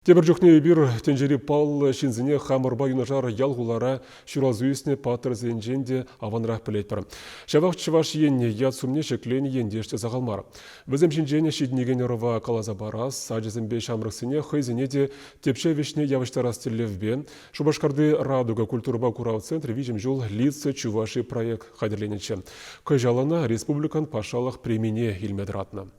Тебір жүхне бир тенжери пал шинзіне хамырба юнажар ялғулара шуралзуесіне патыр зенженде аванрақ білет бір. Шавақ чываш енне яд сумне шеклені ендешті зағалмар. Бізім шинжене шиднеген ұрыва калаза барас, ажызымбе шамрықсыне хызіне де тепше вешне явыштарас телевбе. Шубашкарды радуга культурба курау центр вижим жол лица чуваши проект хадерленече. Көжалана республикан пашалық премине илмедратна.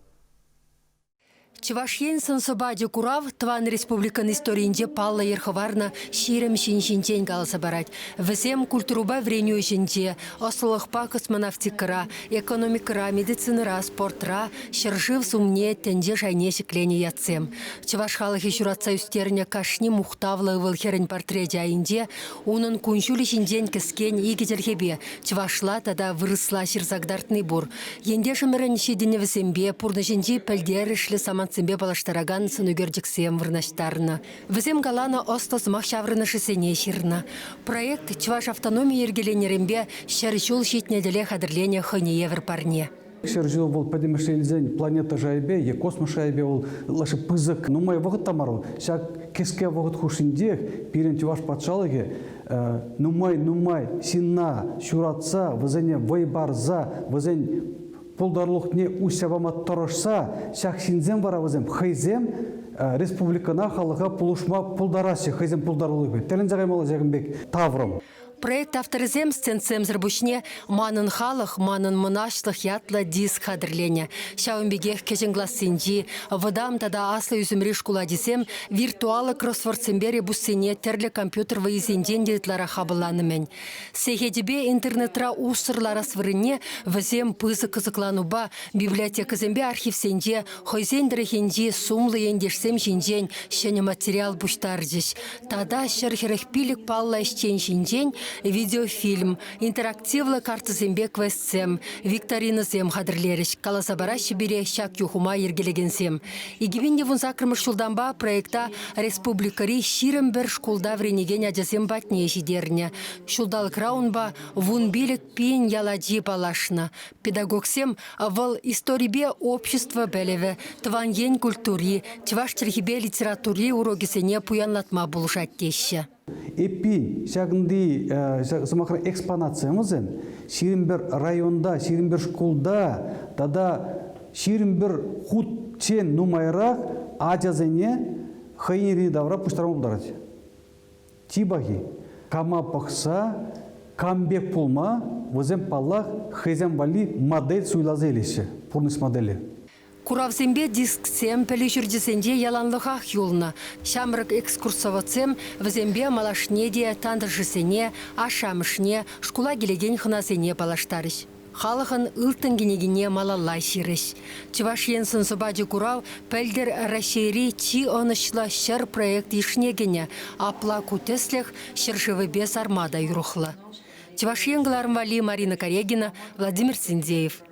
Чувашьен сансобаде курав тван республикан историинде палла ерховарна ширем шинчинчен галса барать. Весем культуруба вреню жинде, ослохпа космонавтикара, экономикара, медицинара, спортра, шержив сумне тенде жайне шеклене ятсем. Чуваш халахи журатса үстеріне кашни мухтавлы вылхерен портрете айынде, унын куншули шинден кіскен игетерхебе, чувашла тада вырысла ширзагдартный бур. Енде шымырын шидіне весембе, пурны жинде пәлдер ішлі саман Цимбе балаштараган сынугердіксем вырнаштарна. Візем галана остос махшаврына шысене ширна. Проект Чуваш автономия ергеленерембе шәржул шетнеделе хадырлене хыне парне. Шәржул бол падемешелзен планета жайбе, е космос жайбе ол лашы пызык. Нумай вағыт тамару, шак кеске вағыт хушиндех, пирен Чуваш патшалыге, нумай, синна, шуратса, візене вайбарза, візен пулдарлық не усявамат торышса, шақшинзем баравызем, хайзем республикана халыға пулушма пулдарашы, хайзем пулдарлығы. Тәлін жағаймалы жағымбек таврым. Проект авторизем сценцем зрбушне манын халық, манын мұнашлық ятла диск хадырлене. Шауынбегех кеженглас синджи, вадам тада аслы үзімреш кула десем, виртуалы кроссвордсембере буссене терлі компьютер вайызенден детлара хабыланымен. Сейхедебе интернетра усырлара свырыне, вазем пызы кызыклануба, библиотека зембе архив сенде, хойзендері хенде сумлы ендешсем жинжен, шене материал буштардеш. Тада шерхерех пилік палла іштен жинжен, видеофильм, интерактивлы карты зембе квестсем, викторина зем хадырлеріш, каласабара шибире шак юхума ергелегенсем. Игивенде вун закрымыш шулданба проекта республикари ширым бір школда вренеген адязем батне жидерне. Шулдалық раунба вун билік пен ялади палашна. Педагогсем вал историбе общество белеве, тванген культури, чваш черхибе литератури урогисене пуянлатма булшат теші. Эппин, шагынды самақыр экспонациямызын, ширинбір районда, ширинбір школда, тада ширинбір худчен нумайрақ ажазыне хайнери давра пуштарам ұлдарады. Тибаги, кама пақса, камбек пулма, візем паллах хайзем вали модель суйлазы елеші, пурныс модели. Куравзембе дисксем пәлі жүрдесенде яланлығақ юлна. Шамрық экскурсовацем візембе малашнеде тандыржысене, ашамышне, шкула келеген хынасене балаштарыш. Халықын ұлтын генегіне малалай ширыш. Чуваш енсын собади курав пәлдер рашери чи онышла шыр проект ишнегене, апла кутеслех шыршывы бес армада юрухла. Чуваш енгларым вали Марина Корегина, Владимир Синдеев.